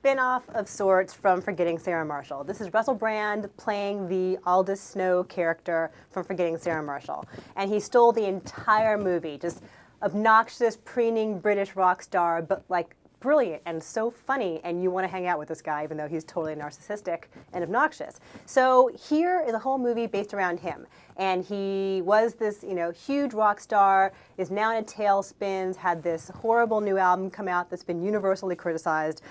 spin-off of sorts from Forgetting Sarah Marshall. This is Russell Brand playing the Aldous Snow character from Forgetting Sarah Marshall. And he stole the entire movie, just obnoxious, preening British rock star, but like brilliant and so funny, and you want to hang out with this guy even though he's totally narcissistic and obnoxious. So here is a whole movie based around him, and he was this, huge rock star, is now in a tailspin, had this horrible new album come out that's been universally criticized.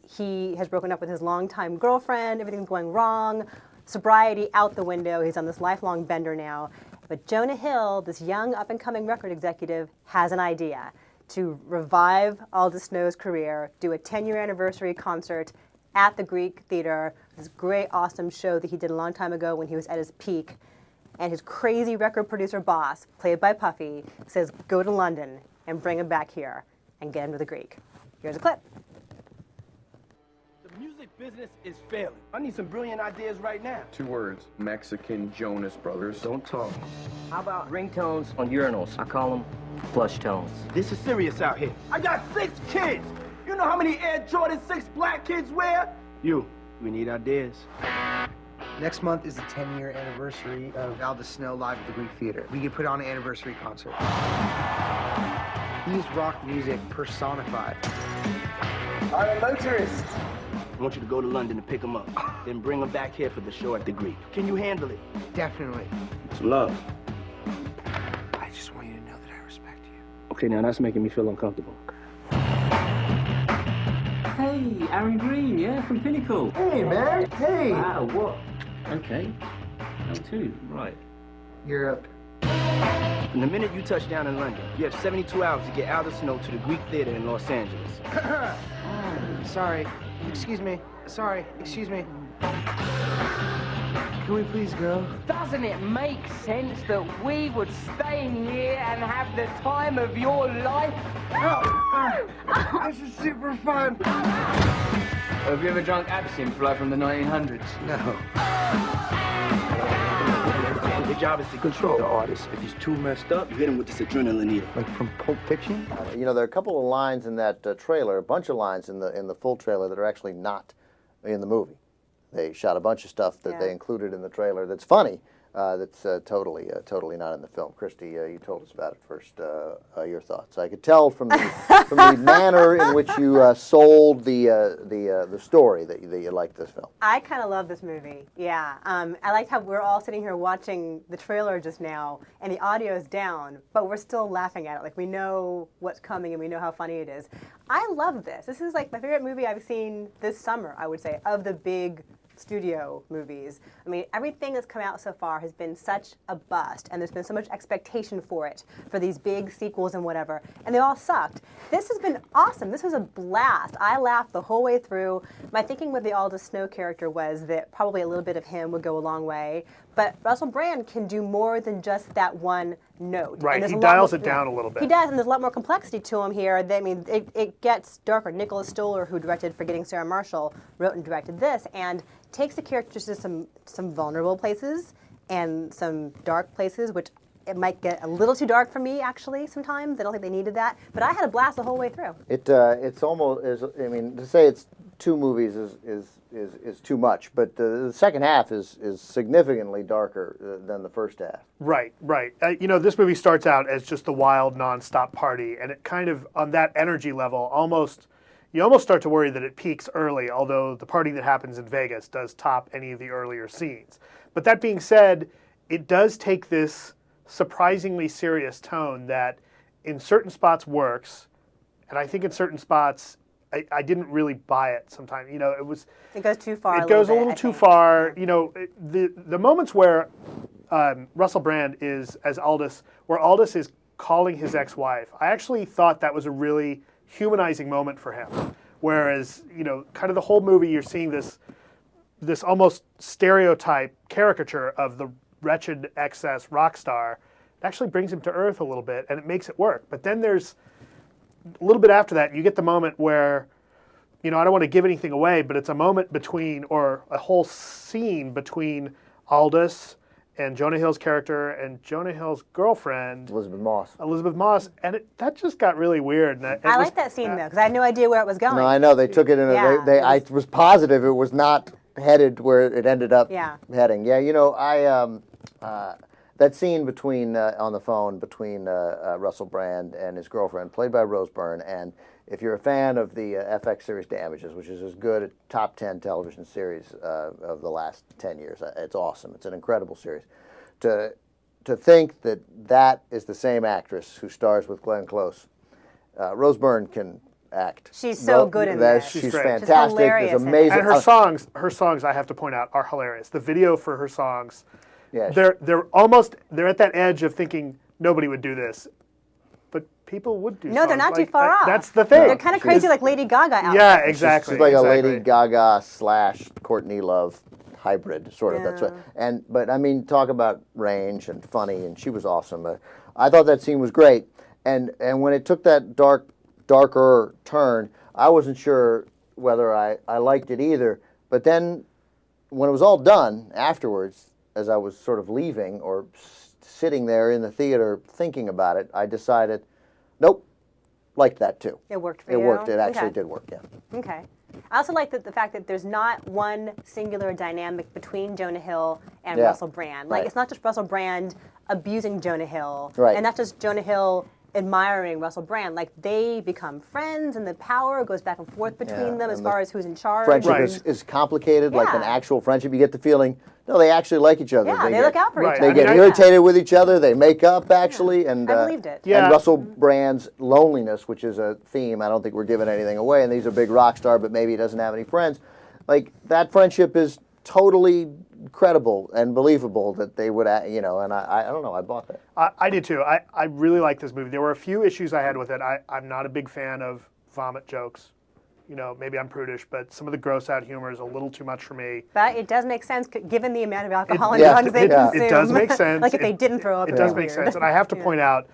He has broken up with his longtime girlfriend, everything's going wrong, sobriety out the window, he's on this lifelong bender now. But Jonah Hill, this young up-and-coming record executive, has an idea to revive Aldous Snow's career, do a 10-year anniversary concert at the Greek Theater, this great, awesome show that he did a long time ago when he was at his peak. And his crazy record producer boss, played by Puffy, says, go to London and bring him back here and get him to the Greek. Here's a clip. The music business is failing. I need some brilliant ideas right now. 2 words, Mexican Jonas Brothers. Don't talk. How about ringtones on urinals? I call them flush tones. This is serious out here. I got 6 kids. You know how many Air Jordan 6 black kids wear? We need ideas. Next month is the 10-year anniversary of Aldous Snow live at the Greek Theater. We could put on an anniversary concert. He's rock music personified. I'm a motorist. I want you to go to London and pick him up, then bring him back here for the show at the Greek. Can you handle it? Definitely. It's love. I just want you to know that I respect you. Okay, now that's making me feel uncomfortable. Hey, Aaron Green, yeah, from Pinnacle. Hey, man. Hey. Wow, what? Okay. L2, right. Europe. From the minute you touch down in London, you have 72 hours to get Aldous Snow to the Greek Theater in Los Angeles. Sorry. Excuse me. Sorry. Excuse me. Can we please go? Doesn't it make sense that we would stay here and have the time of your life? This is super fun. Have you ever drunk absinthe like from the 1900s? No. Your job is to control the artist. If he's too messed up, you hit him with this adrenaline needle. Like from Pulp Fiction? There are a couple of lines in that trailer, a bunch of lines in the full trailer that are actually not in the movie. They shot a bunch of stuff that they included in the trailer that's funny, that's totally not in the film. Christy, you told us about it first. Your thoughts? I could tell from the manner in which you sold the story that you liked this film. I kind of love this movie. Yeah, I liked how we're all sitting here watching the trailer just now, and the audio is down, but we're still laughing at it. Like we know what's coming, and we know how funny it is. I love this. This is like my favorite movie I've seen this summer, I would say, of the big studio movies. I mean, everything that's come out so far has been such a bust, and there's been so much expectation for it, for these big sequels and whatever, and they all sucked. This has been awesome. This was a blast. I laughed the whole way through. My thinking with the Aldous Snow character was that probably a little bit of him would go a long way, but Russell Brand can do more than just that one note. Right, he dials it down a little bit. He does, and there's a lot more complexity to him here. I mean, it gets darker. Nicholas Stoller, who directed Forgetting Sarah Marshall, wrote and directed this, and takes the characters to some vulnerable places and some dark places, which it might get a little too dark for me, actually, sometimes. I don't think they needed that. But I had a blast the whole way through. It's almost, to say it's 2 movies is too much, but the second half is significantly darker than the first half. Right. This movie starts out as just the wild, nonstop party, and it kind of, on that energy level, you almost start to worry that it peaks early, although the party that happens in Vegas does top any of the earlier scenes. But that being said, it does take this surprisingly serious tone that in certain spots works, and I think in certain spots I didn't really buy it sometimes. It goes too far. It goes a little too far. The moments where Russell Brand is as Aldous, where Aldous is calling his ex-wife, I actually thought that was a really humanizing moment for him. Whereas, kind of the whole movie, you're seeing this almost stereotype caricature of the wretched excess rock star. It actually brings him to earth a little bit, and it makes it work. But then there's a little bit after that, you get the moment where, I don't want to give anything away, but it's a moment between, or a whole scene between Aldous and Jonah Hill's character and Jonah Hill's girlfriend, Elizabeth Moss, and that just got really weird. And I like that scene though, because I had no idea where it was going. No, I know they took it in. Yeah, I was positive it was not headed where it ended up heading. Yeah, you know, that scene between on the phone between Russell Brand and his girlfriend, played by Rose Byrne, and if you're a fan of the FX series Damages, which is as good a top 10 television series of the last 10 years, it's awesome. It's an incredible series. To think that that is the same actress who stars with Glenn Close, Rose Byrne can act. She's so good in this. She's great. fantastic. Hilarious It's amazing. And her songs, I have to point out, are hilarious. The video for her songs, Yeah, they're at that edge of thinking nobody would do this, but people would do. No, they're not too far off. That's the thing. They're kind of crazy, like Lady Gaga outfits. Yeah, exactly. She's like exactly. a Lady Gaga / Courtney Love hybrid, sort of. That's what. But I mean, talk about range and funny, and she was awesome. I thought that scene was great, and when it took that darker turn, I wasn't sure whether I liked it either. But then, when it was all done afterwards, as I was sort of leaving or sitting there in the theater thinking about it, I decided, nope, liked that too. It worked for you? It worked. It actually did work, yeah. Okay. I also like the fact that there's not one singular dynamic between Jonah Hill and Russell Brand. Like, it's not just Russell Brand abusing Jonah Hill, and not just Jonah Hill admiring Russell Brand. Like, they become friends, and the power goes back and forth between them as far as who's in charge. Friendship is complicated, like an actual friendship. You get the feeling, no, they actually like each other. Yeah, they look out for each other. They get irritated with each other. They make up, actually. And I believed it. And Russell Brand's loneliness, which is a theme. I don't think we're giving anything away. And he's a big rock star, but maybe he doesn't have any friends. Like, that friendship is totally credible and believable that they would, you know, and I don't know, I bought that. I did too. I really like this movie. There were a few issues I had with it. I'm not a big fan of vomit jokes. You know, maybe I'm prudish, but some of the gross out humor is a little too much for me. But it does make sense given the amount of alcohol and drugs they consume. It does make sense. Like if they didn't throw up, it does make sense. And I have to point out,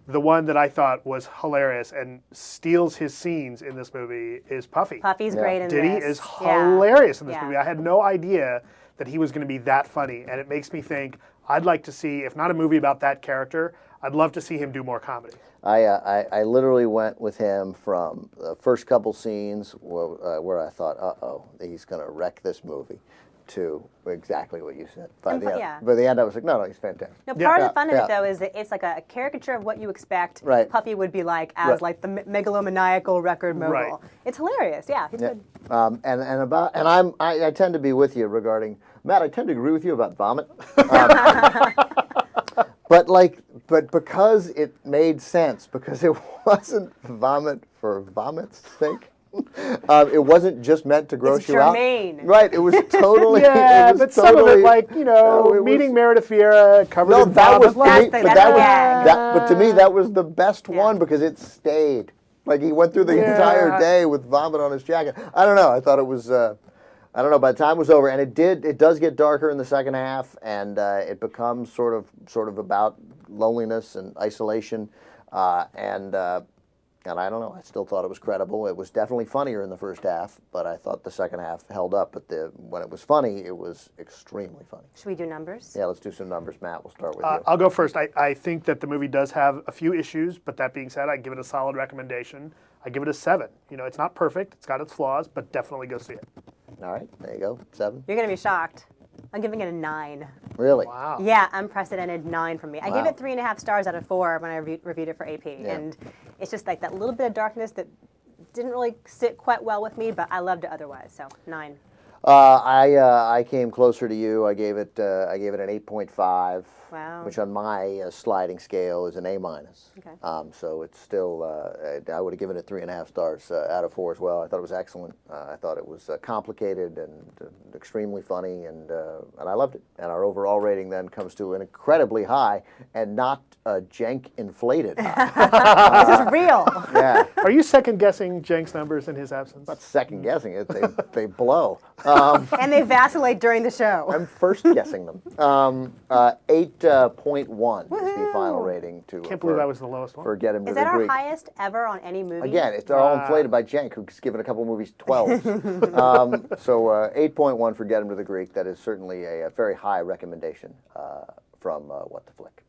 the one that I thought was hilarious and steals his scenes in this movie is Puffy. Puffy's great in this. Diddy is hilarious in this movie. I had no idea that he was going to be that funny, and it makes me think I'd like to see, if not a movie about that character, I'd love to see him do more comedy. I literally went with him from the first couple scenes where I thought, uh-oh, he's going to wreck this movie, to exactly what you said. By the end, I was like, no, he's fantastic. No, part of the fun of it, though, is that it's like a caricature of what you expect Puffy would be like as like the megalomaniacal record mogul. It's hilarious. Yeah, he's good. I tend to be with you regarding Matt. I tend to agree with you about vomit. But because it made sense, because it wasn't vomit for vomit's sake. It wasn't just meant to gross you out. Right, it was totally. Yeah, but some of it, like, you know, meeting Meredith Vieira covered in vomit. But to me, that was the best one because it stayed. Like, he went through the entire day with vomit on his jacket. I don't know. I thought it was. I don't know. By the time it was over, and it does get darker in the second half, and it becomes sort of about loneliness and isolation, and I don't know. I still thought it was credible. It was definitely funnier in the first half, but I thought the second half held up. But when it was funny, it was extremely funny. Should we do numbers? Yeah, let's do some numbers. Matt, we'll start with you. I'll go first. I think that the movie does have a few issues, but that being said, I give it a solid recommendation. I give it a 7. You know, it's not perfect. It's got its flaws, but definitely go see it. All right, there you go. 7. You're going to be shocked. I'm giving it a 9. Really? Wow. Yeah, unprecedented 9 from me. I gave it 3.5 stars out of 4 when I reviewed it for AP. Yeah. And it's just like that little bit of darkness that didn't really sit quite well with me, but I loved it otherwise. So 9. I came closer to you. I gave it an 8.5, which on my sliding scale is an A-. Okay. So it's still I would have given it 3.5 stars out of 4 as well. I thought it was excellent. I thought it was complicated and extremely funny, and I loved it. And our overall rating then comes to an incredibly high and not jank inflated high. This is real. Yeah. Are you second guessing Cenk's numbers in his absence? Not second guessing it. They blow. And they vacillate during the show. I'm first guessing them. 8.1 is the final rating. Can't believe that was the lowest one. For Get Him to Is the that our Greek. highest ever on any movie? Again, they're all inflated by Cenk, who's given a couple movies 12. So 8.1 for Get Him to the Greek. That is certainly a very high recommendation from What the Flick.